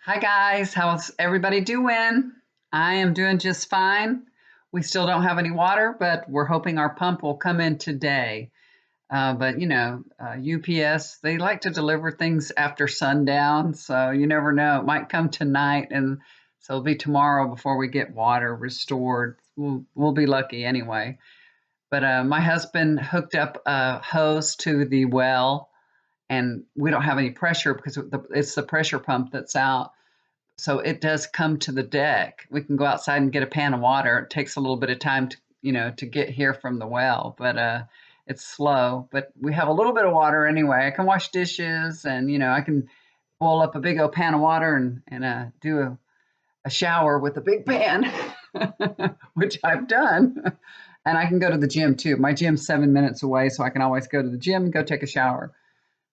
Hi guys, how's everybody doing? I am doing just fine. We still don't have any water, but we're hoping our pump will come in today. UPS, they like to deliver things after sundown, so you never know. It might come tonight, and so it'll be tomorrow before we get water restored. We'll be lucky anyway. But my husband hooked up a hose to the well, and we don't have any pressure because it's the pressure pump that's out, so it does come to the deck. We can go outside and get a pan of water. It takes a little bit of time to get here from the well, but it's slow. But we have a little bit of water anyway. I can wash dishes, and I can boil up a big old pan of water and do a shower with a big pan, which I've done. And I can go to the gym too. My gym's 7 minutes away, so I can always go to the gym and go take a shower.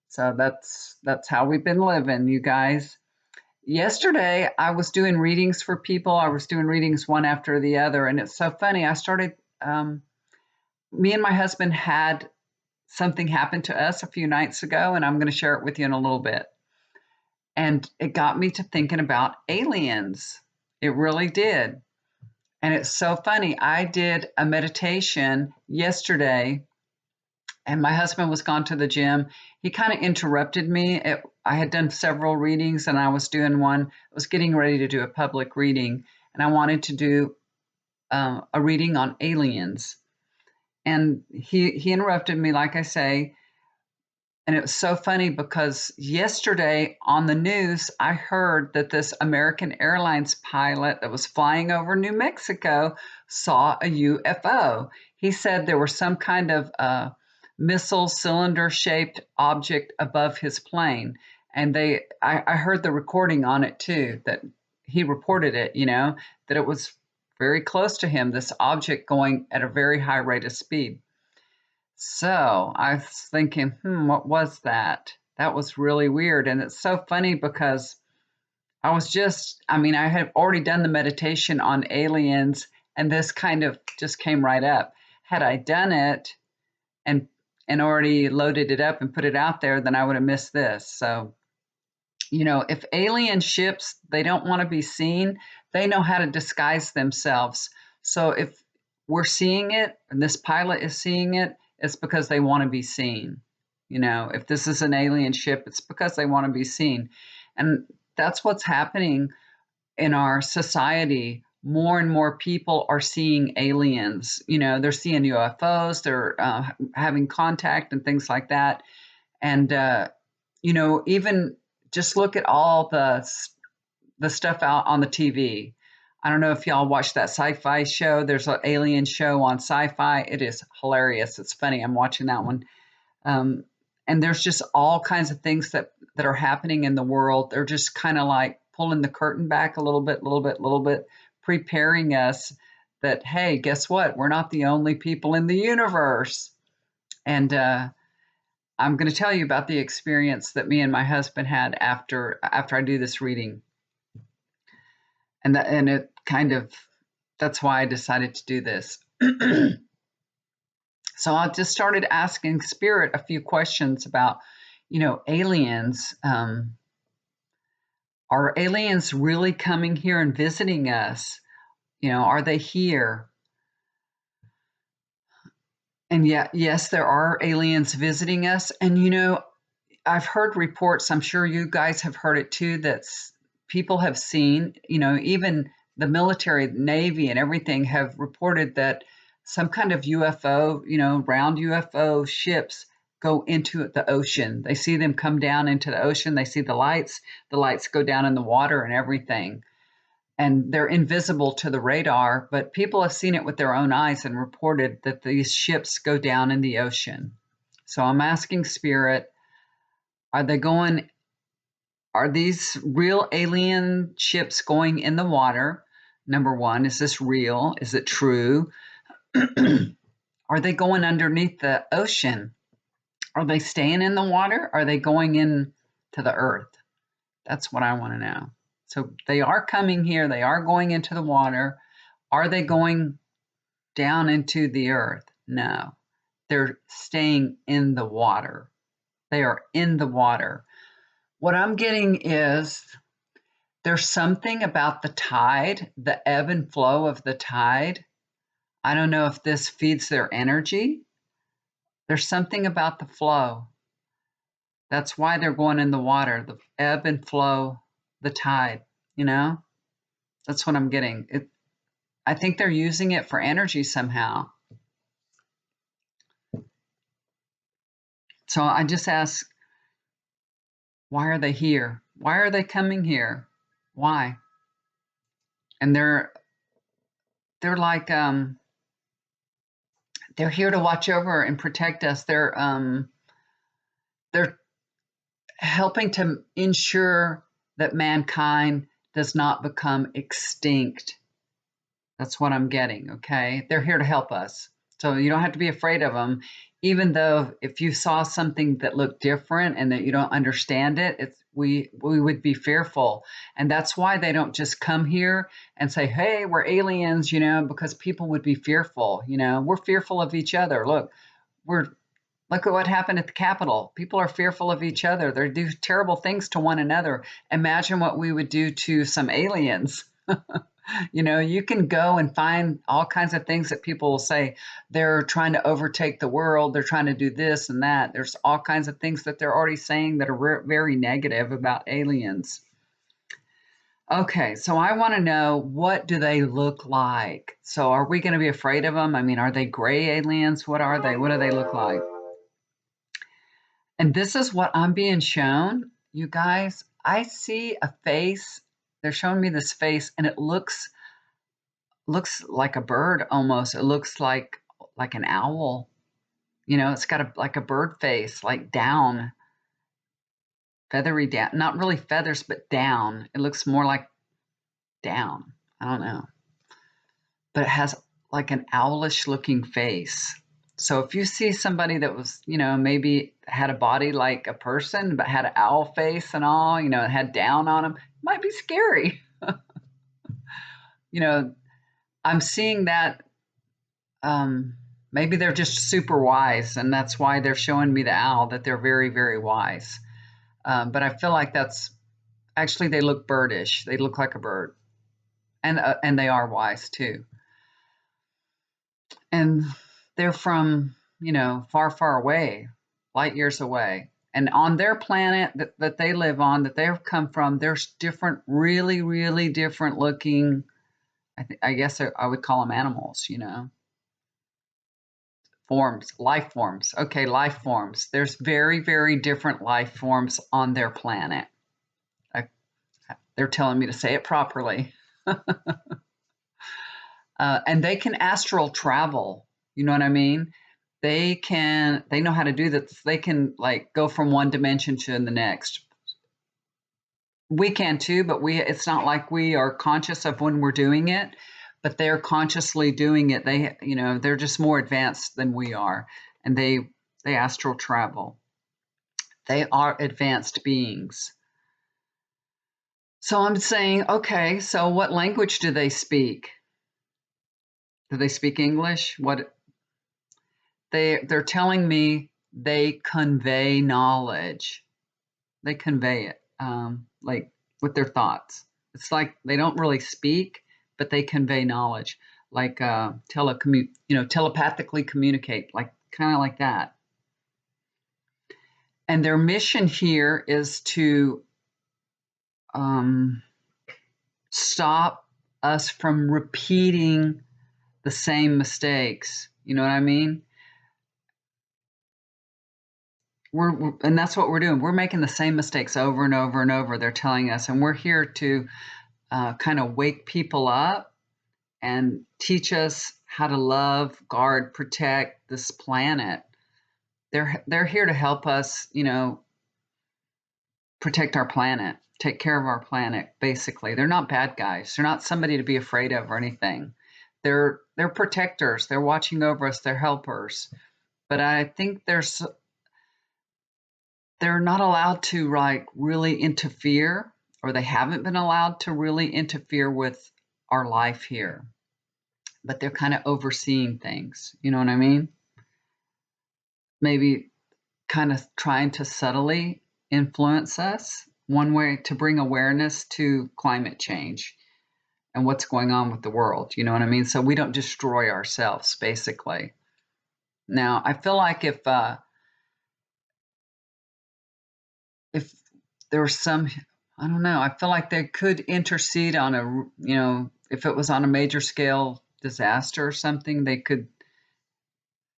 So that's how we've been living, you guys. Yesterday, I was doing readings for people. I was doing readings one after the other. And it's so funny. Me and my husband had something happen to us a few nights ago, and I'm going to share it with you in a little bit. And it got me to thinking about aliens. It really did. And it's so funny. I did a meditation yesterday, and my husband was gone to the gym. He kind of interrupted me. I had done several readings, and I was doing one. I was getting ready to do a public reading, and I wanted to do a reading on aliens. And he interrupted me, like I say, and it was so funny because yesterday on the news, I heard that this American Airlines pilot that was flying over New Mexico saw a UFO. He said there was some kind of missile cylinder shaped object above his plane. And I heard the recording on it too, that he reported it, that it was very close to him, this object going at a very high rate of speed. So I was thinking, what was that? That was really weird. And it's so funny because I had already done the meditation on aliens, and this kind of just came right up. Had I done it and already loaded it up and put it out there, then I would have missed this. So, if alien ships, they don't want to be seen, they know how to disguise themselves. So if we're seeing it and this pilot is seeing it, it's because they want to be seen. If this is an alien ship, it's because they want to be seen. And that's what's happening in our society. More and more people are seeing aliens. They're seeing UFOs, they're having contact and things like that. And, even just look at all the stuff out on the TV. I don't know if y'all watch that sci-fi show. There's an alien show on sci-fi. It is hilarious. It's funny. I'm watching that one. Um, and there's just all kinds of things that are happening in the world. They're just kind of like pulling the curtain back a little bit, little bit, preparing us that, hey, guess what? We're not the only people in the universe. And I'm going to tell you about the experience that me and my husband had after I do this reading. And it kind of, that's why I decided to do this. So I just started asking Spirit a few questions about, aliens. Are aliens really coming here and visiting us? Are they here? And yet, yes, there are aliens visiting us. And, I've heard reports, I'm sure you guys have heard it too, that people have seen, even the military, Navy, and everything have reported that some kind of UFO, round UFO ships go into the ocean. They see them come down into the ocean. They see the lights go down in the water and everything. And they're invisible to the radar, but people have seen it with their own eyes and reported that these ships go down in the ocean. So I'm asking Spirit, are they going are these real alien ships going in the water? Number one, is this real? Is it true? Are they going underneath the ocean? Are they staying in the water? Are they going in to the earth? That's what I want to know. So they are coming here. They are going into the water. Are they going down into the earth? No, they're staying in the water. They are in the water. What I'm getting is There's something about the tide, the ebb and flow of the tide. I don't know if this feeds their energy. There's something about the flow. That's why they're going in the water, the ebb and flow, the tide, you know? That's what I'm getting. I think they're using it for energy somehow. So I just ask, why are they here? Why are they coming here? Why? And they're like they're here to watch over and protect us. They're helping to ensure that mankind does not become extinct. That's what I'm getting, okay? They're here to help us. So you don't have to be afraid of them, even though if you saw something that looked different and that you don't understand it, we would be fearful. And that's why they don't just come here and say, "Hey, we're aliens," because people would be fearful, We're fearful of each other. Look at what happened at the Capitol. People are fearful of each other. They do terrible things to one another. Imagine what we would do to some aliens. You can go and find all kinds of things that people will say they're trying to overtake the world. They're trying to do this and that. There's all kinds of things that they're already saying that are very negative about aliens. Okay, so I want to know, what do they look like? So are we going to be afraid of them? I mean, are they gray aliens? What are they? What do they look like? And this is what I'm being shown, you guys. I see a face. They're showing me this face, and it looks like a bird almost. It looks like an owl. It's got like a bird face, like down, feathery down. Not really feathers, but down. It looks more like down. I don't know. But it has like an owlish looking face. So if you see somebody that was, maybe had a body like a person, but had an owl face and all, it had down on them, it might be scary. I'm seeing that maybe they're just super wise, and that's why they're showing me the owl, that they're very, very wise. But I feel like that's actually, they look birdish. They look like a bird, and they are wise too. And they're from, far, far away, light years away. And on their planet that they live on, that they've come from, there's different, really, really different looking, I guess I would call them animals, forms, life forms. Okay, life forms. There's very, very different life forms on their planet. They're telling me to say it properly. And they can astral travel. You know what I mean? They know how to do that. They can like go from one dimension to the next. We can too, but it's not like we are conscious of when we're doing it, but they're consciously doing it. They're just more advanced than we are, and they astral travel. They are advanced beings. So I'm saying, okay, so what language do they speak? Do they speak English? What they're telling me, they convey knowledge. They convey it, like with their thoughts. It's like they don't really speak, but they convey knowledge, like telepathically communicate, like kind of like that. And their mission here is to stop us from repeating the same mistakes. You know what I mean? And that's what we're doing. We're making the same mistakes over and over and over. They're telling us, and we're here to kind of wake people up and teach us how to love, guard, protect this planet. They're here to help us, protect our planet, take care of our planet. Basically, they're not bad guys. They're not somebody to be afraid of or anything. They're protectors. They're watching over us. They're helpers. But I think they're not allowed to like really interfere, or they haven't been allowed to really interfere with our life here. But they're kind of overseeing things. You know what I mean? Maybe kind of trying to subtly influence us, one way to bring awareness to climate change and what's going on with the world. You know what I mean? So we don't destroy ourselves, basically. Now, I feel like if there was some, I don't know, I feel like they could intercede on a, if it was on a major scale disaster or something, they could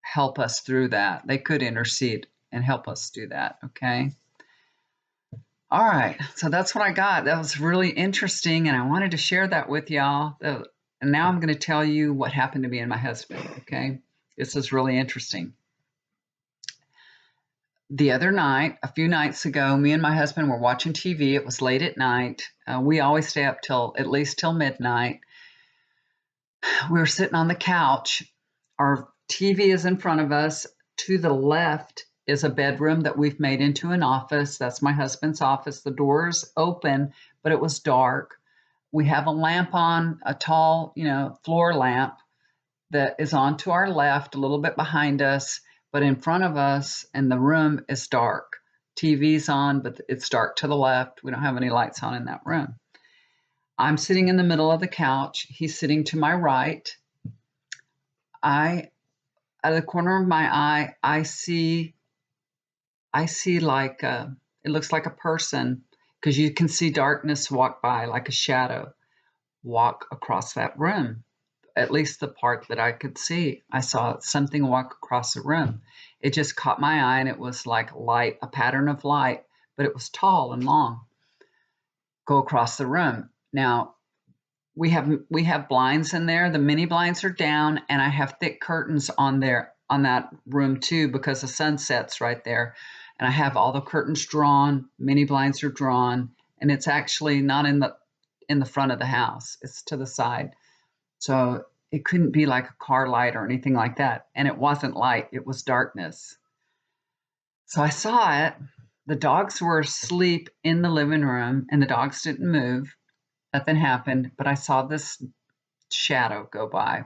help us through that. They could intercede and help us do that. Okay. All right. So that's what I got. That was really interesting. And I wanted to share that with y'all. And now I'm going to tell you what happened to me and my husband. Okay. This is really interesting. The other night, a few nights ago, me and my husband were watching TV. It was late at night. We always stay up till at least till midnight. We were sitting on the couch. Our TV is in front of us. To the left is a bedroom that we've made into an office. That's my husband's office. The door's open, but it was dark. We have a lamp on, a tall, floor lamp that is on to our left, a little bit behind us, but in front of us, and the room is dark. TV's on, but it's dark to the left. We don't have any lights on in that room. I'm sitting in the middle of the couch. He's sitting to my right. Out of the corner of my eye, I see like it looks like a person, because you can see darkness walk by, like a shadow walk across that room. At least the part that I could see, I saw something walk across the room. It just caught my eye, and it was like light, a pattern of light, but it was tall and long, go across the room. Now, we have blinds in there. The mini blinds are down, and I have thick curtains on that room too, because the sun sets right there. And I have all the curtains drawn, mini blinds are drawn, and it's actually not in the front of the house. It's to the side. So it couldn't be like a car light or anything like that. And it wasn't light, it was darkness. So I saw it. The dogs were asleep in the living room, and the dogs didn't move. Nothing happened, but I saw this shadow go by.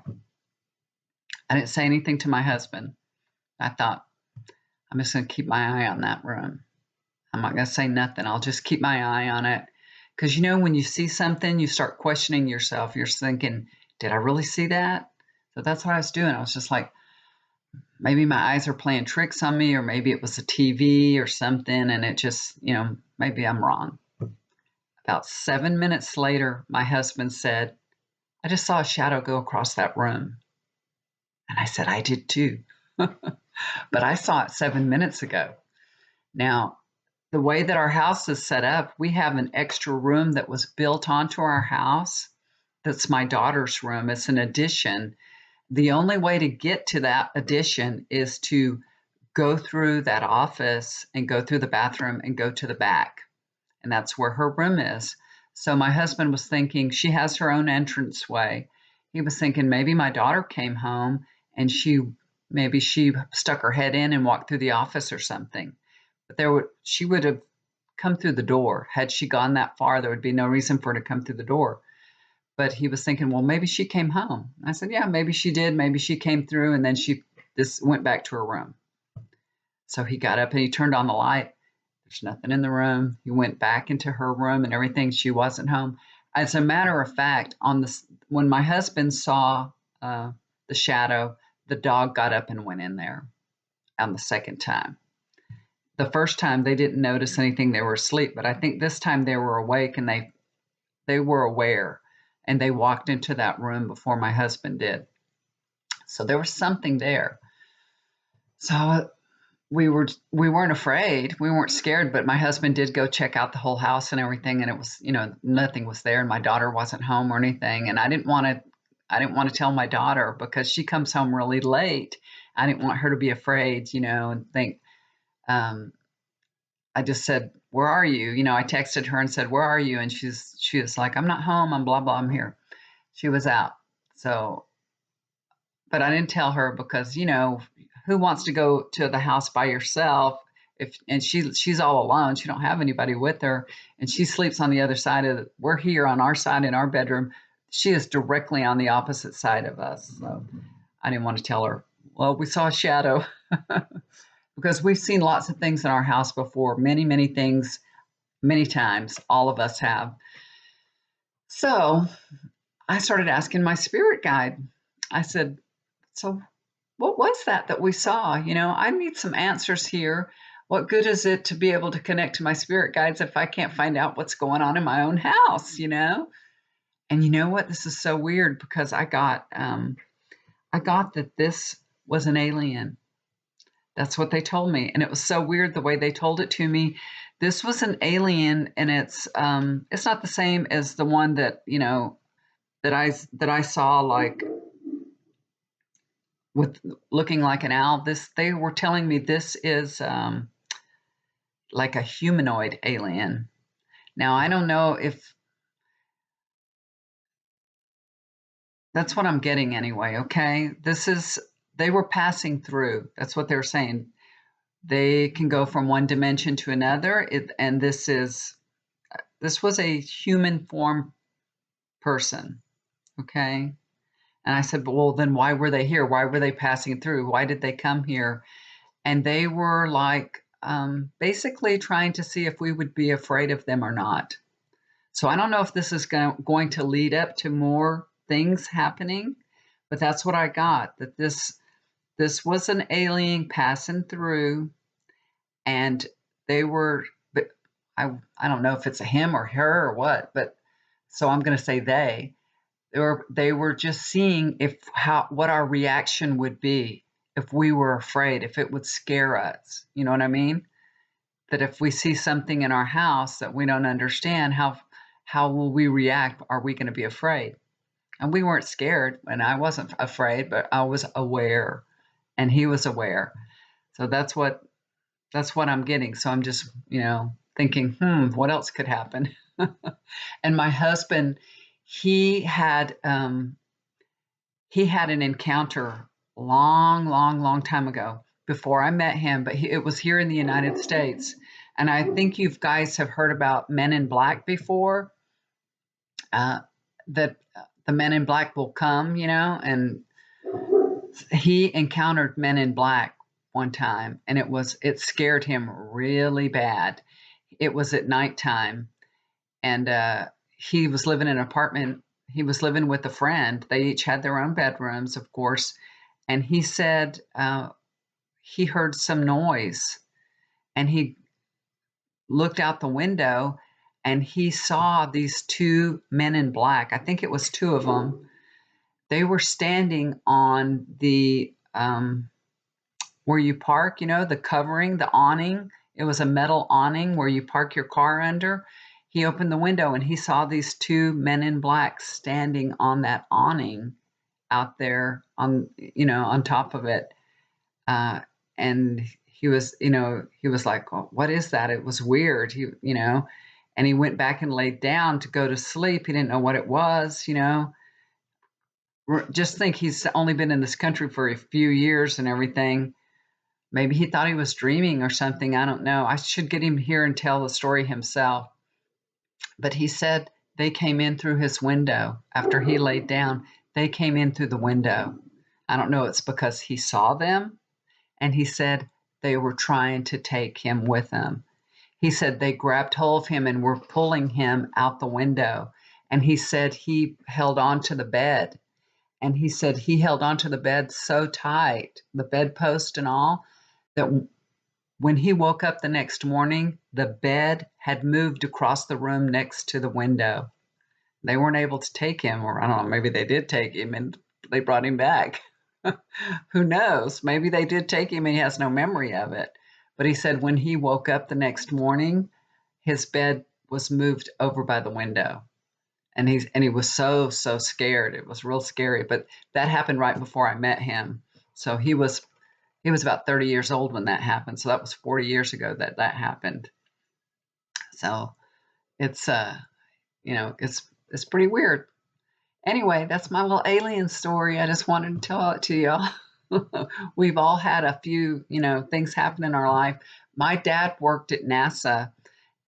I didn't say anything to my husband. I thought, I'm just going to keep my eye on that room. I'm not going to say nothing. I'll just keep my eye on it. Because when you see something, you start questioning yourself. You're thinking, did I really see that? So that's what I was doing. I was just like, maybe my eyes are playing tricks on me, or maybe it was a TV or something, and it just, maybe I'm wrong. About 7 minutes later, my husband said, I just saw a shadow go across that room. And I said, I did too. But I saw it 7 minutes ago. Now, the way that our house is set up, we have an extra room that was built onto our house. That's my daughter's room. It's an addition. The only way to get to that addition is to go through that office and go through the bathroom and go to the back. And that's where her room is. So my husband was thinking, she has her own entranceway. He was thinking maybe my daughter came home and maybe she stuck her head in and walked through the office or something. But she would have come through the door. Had she gone that far, there would be no reason for her to come through the door. But he was thinking, well, maybe she came home. I said, yeah, maybe she did. Maybe she came through, and then this went back to her room. So he got up and he turned on the light. There's nothing in the room. He went back into her room and everything. She wasn't home. As a matter of fact, when my husband saw the shadow, the dog got up and went in there on the second time. The first time they didn't notice anything. They were asleep, but I think this time they were awake, and they were aware, and they walked into that room before my husband did. So there was something there. So we weren't afraid. We weren't scared, but my husband did go check out the whole house and everything, and it was, nothing was there, and my daughter wasn't home or anything. And I didn't want to tell my daughter, because she comes home really late. I didn't want her to be afraid, and think, I just said, where are you? I texted her and said, where are you? And she was like, I'm not home. I'm blah, blah, I'm here. She was out. So, but I didn't tell her, because, who wants to go to the house by yourself? And she's all alone. She don't have anybody with her, and she sleeps on the other side we're here on our side in our bedroom. She is directly on the opposite side of us. So I didn't want to tell her, well, we saw a shadow. Because we've seen lots of things in our house before, many, many things. many times. All of us have. So I started asking my spirit guide. I said, so what was that we saw? I need some answers here. What good is it to be able to connect to my spirit guides if I can't find out what's going on in my own house? And you know what? This is so weird because I got that this was an alien. That's what they told me, and it was so weird the way they told it to me. This was an alien, and it's not the same as the one that I saw, like with looking like an owl. This They were telling me this is like a humanoid alien. Now I don't know if that's what I'm getting anyway. Okay, they were passing through. That's what they're saying. They can go from one dimension to another. And this was a human form person. Okay. And I said, well, then why were they here? Why were they passing through? Why did they come here? And they were like basically trying to see if we would be afraid of them or not. So I don't know if this is going to lead up to more things happening, but that's what I got, that this was an alien passing through, and they were, but I don't know if it's a him or her or what, but so I'm going to say they were just seeing what our reaction would be if we were afraid, if it would scare us. You know what I mean? That if we see something in our house that we don't understand, how will we react? Are we going to be afraid? And we weren't scared, and I wasn't afraid, but I was aware, and he was aware. So that's what I'm getting. So I'm just, thinking, what else could happen? And my husband, he had he had an encounter long, long, long time ago before I met him, but it was here in the United States. And I think you guys have heard about Men in Black before. That the Men in Black will come, and he encountered Men in Black one time, and it scared him really bad. It was at nighttime, and he was living in an apartment. He was living with a friend. They each had their own bedrooms, of course. And he said he heard some noise, and he looked out the window, and he saw these two men in black. I think it was two of them. They were standing on the where you park, the covering, the awning. It was a metal awning where you park your car under. He opened the window and he saw these two men in black standing on that awning out there on top of it. And he was like, well, what is that? It was weird. And he went back and laid down to go to sleep. He didn't know what it was. Just think, he's only been in this country for a few years and everything. Maybe he thought he was dreaming or something. I don't know. I should get him here and tell the story himself. But he said they came in through his window after he laid down. They came in through the window. I don't know. It's because he saw them. And he said they were trying to take him with them. He said they grabbed hold of him and were pulling him out the window. And he said he held on to the bed. And he said he held onto the bed so tight, the bedpost and all, that when he woke up the next morning, the bed had moved across the room next to the window. They weren't able to take him, or I don't know, maybe they did take him and they brought him back. Who knows? Maybe they did take him and he has no memory of it. But he said when he woke up the next morning, his bed was moved over by the window. And he was so scared. It was real scary. But that happened right before I met him. So he was about 30 years old when that happened. So that was 40 years ago that happened. So it's it's pretty weird. Anyway, that's my little alien story. I just wanted to tell it to y'all. We've all had a few, things happen in our life. My dad worked at NASA,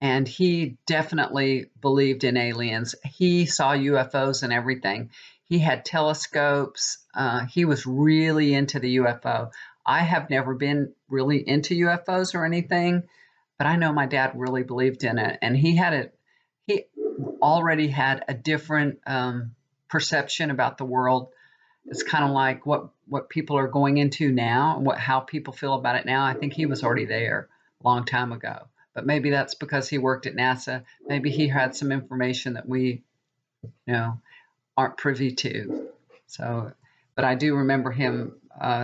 and he definitely believed in aliens. He saw UFOs and everything. He had telescopes. He was really into the UFO. I have never been really into UFOs or anything, but I know my dad really believed in it, and he already had a different perception about the world. It's kind of like what people are going into now, and what how people feel about it now. I think he was already there a long time ago, but maybe that's because he worked at NASA. Maybe he had some information that we, you know, aren't privy to. So, but I do remember him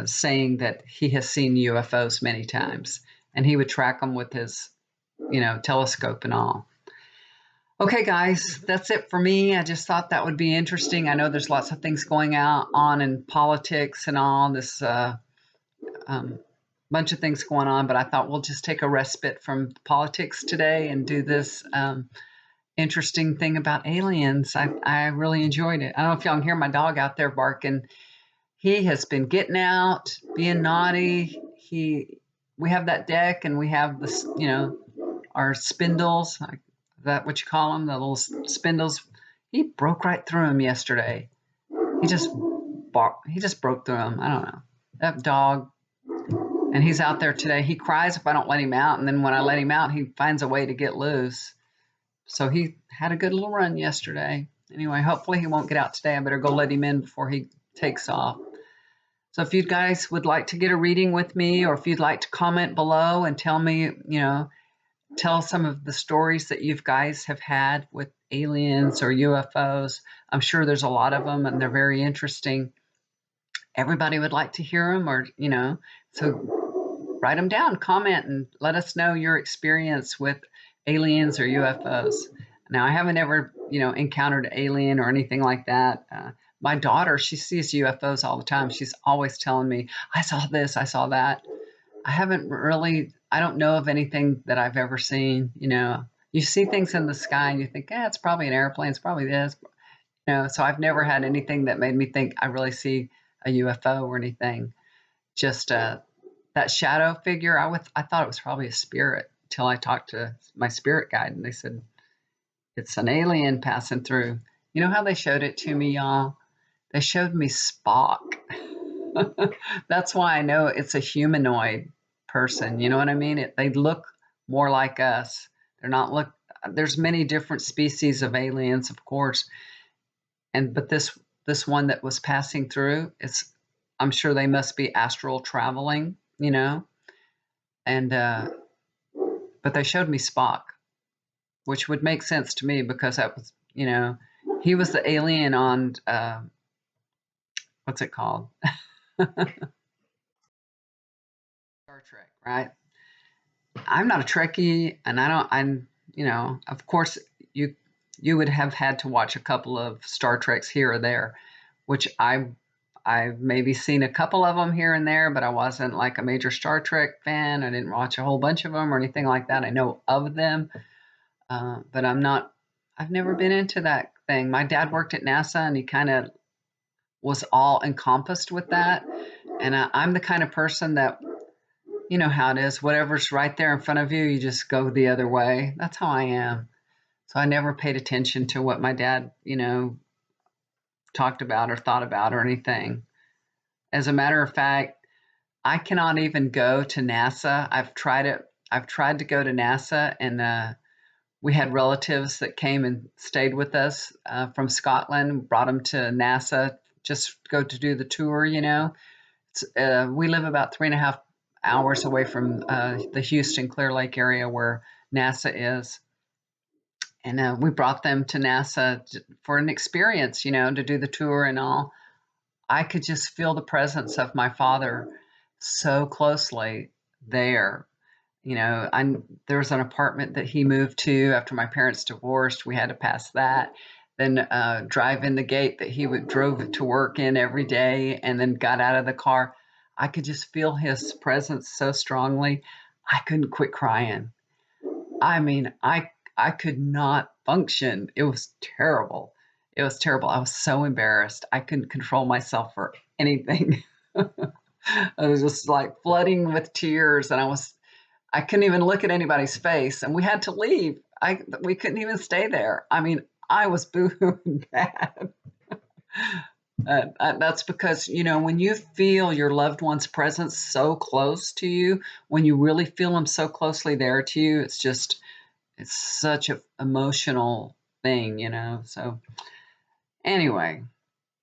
saying that he has seen UFOs many times, and he would track them with his, telescope and all. Okay, guys, that's it for me. I just thought that would be interesting. I know there's lots of things going on in politics and all this um, bunch of things going on, but I thought we'll just take a respite from politics today and do this interesting thing about aliens. I really enjoyed it. I don't know if y'all can hear my dog out there barking. He has been getting out, being naughty. We have that deck, and we have this, our spindles. Is that what you call them? The little spindles. He broke right through them yesterday. He just he just broke through them. I don't know. That dog, and he's out there today. He cries if I don't let him out, and then when I let him out, he finds a way to get loose. So he had a good little run yesterday. Anyway, hopefully he won't get out today. I better go let him in before he takes off. So if you guys would like to get a reading with me, or if you'd like to comment below and tell me, tell some of the stories that you guys have had with aliens or UFOs. I'm sure there's a lot of them, and they're very interesting. Everybody would like to hear them, or, so write them down, comment, and let us know your experience with aliens or UFOs. Now, I haven't ever, encountered an alien or anything like that. My daughter, she sees UFOs all the time. She's always telling me, I saw this, I saw that. I haven't really, I don't know of anything that I've ever seen. You see things in the sky and you think, yeah, it's probably an airplane, it's probably this. So I've never had anything that made me think I really see a UFO or anything. Just that shadow figure, I thought it was probably a spirit until I talked to my spirit guide, and they said it's an alien passing through. You know how they showed it to me, y'all? They showed me Spock. That's why I know it's a humanoid person. You know what I mean? They look more like us. They're not look. There's many different species of aliens, of course, but this one that was passing through, I'm sure they must be astral traveling, and but they showed me Spock, which would make sense to me because that was, he was the alien on what's it called? Star Trek, right? I'm not a Trekkie, and of course, you you would have had to watch a couple of Star Treks here or there, which I've maybe seen a couple of them here and there, but I wasn't like a major Star Trek fan. I didn't watch a whole bunch of them or anything like that. I know of them, but I'm not. I've never been into that thing. My dad worked at NASA, and he kind of was all encompassed with that. And I'm the kind of person that, you know how it is, whatever's right there in front of you, you just go the other way. That's how I am. So I never paid attention to what my dad, talked about or thought about or anything. As a matter of fact, I cannot even go to NASA. I've tried it. I've tried to go to NASA, and we had relatives that came and stayed with us from Scotland, brought them to NASA, just go to do the tour, we live about 3.5 hours away from the Houston Clear Lake area where NASA is. And we brought them to NASA for an experience, to do the tour and all. I could just feel the presence of my father so closely there. There was an apartment that he moved to after my parents divorced. We had to pass that, then drive in the gate that he would drove to work in every day, and then got out of the car. I could just feel his presence so strongly. I couldn't quit crying. I mean, I could not function. It was terrible. It was terrible. I was so embarrassed. I couldn't control myself for anything. I was just like flooding with tears, and I couldn't even look at anybody's face, and we had to leave. We couldn't even stay there. I mean, I was boohooing bad. That's because, when you feel your loved one's presence so close to you, when you really feel them so closely there to you, it's such an emotional thing. So anyway,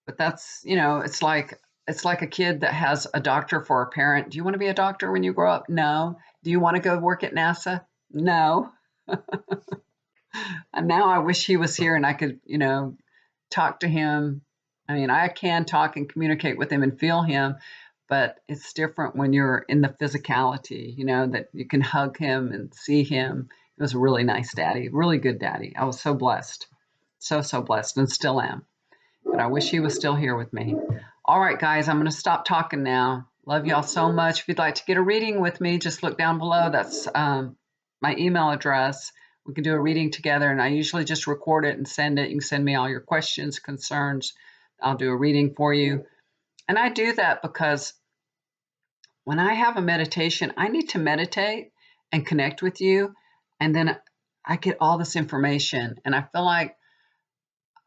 but that's, it's like a kid that has a doctor for a parent. Do you want to be a doctor when you grow up? No. Do you want to go work at NASA? No. And now I wish he was here and I could, talk to him. I mean, I can talk and communicate with him and feel him, but it's different when you're in the physicality, that you can hug him and see him. He was a really nice daddy, really good daddy. I was so blessed, so, so blessed, and still am. But I wish he was still here with me. All right, guys, I'm going to stop talking now. Love y'all so much. If you'd like to get a reading with me, just look down below. That's my email address. We can do a reading together, and I usually just record it and send it. You can send me all your questions, concerns. I'll do a reading for you. And I do that because when I have a meditation, I need to meditate and connect with you. And then I get all this information. And I feel like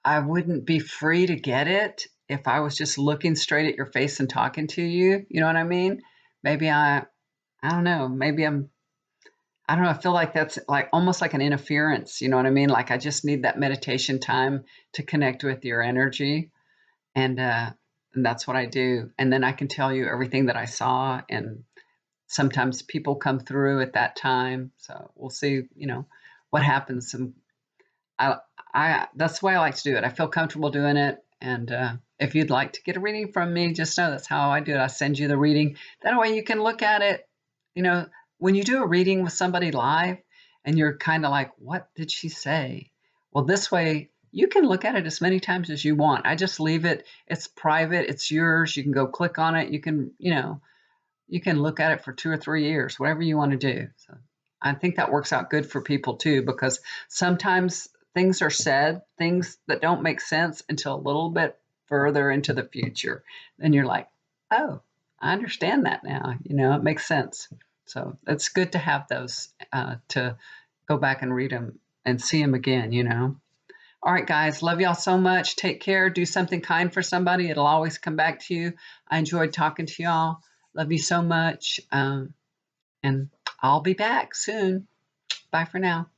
I wouldn't be free to get it if I was just looking straight at your face and talking to you. You know what I mean? Maybe I don't know. I don't know. I feel like that's like almost like an interference. You know what I mean? Like I just need that meditation time to connect with your energy. And that's what I do. And then I can tell you everything that I saw. And sometimes people come through at that time. So we'll see, what happens. And I, that's the way I like to do it. I feel comfortable doing it. And if you'd like to get a reading from me, just know that's how I do it. I send you the reading. That way you can look at it. You know, when you do a reading with somebody live and you're kind of like, what did she say? Well, this way you can look at it as many times as you want. I just leave it. It's private. It's yours. You can go click on it. You can look at it for 2 or 3 years, whatever you want to do. So I think that works out good for people too, because sometimes things are said, things that don't make sense until a little bit further into the future. Then you're like, oh, I understand that now. It makes sense. So it's good to have those to go back and read them and see them again. All right, guys, love y'all so much. Take care. Do something kind for somebody. It'll always come back to you. I enjoyed talking to y'all. Love you so much. And I'll be back soon. Bye for now.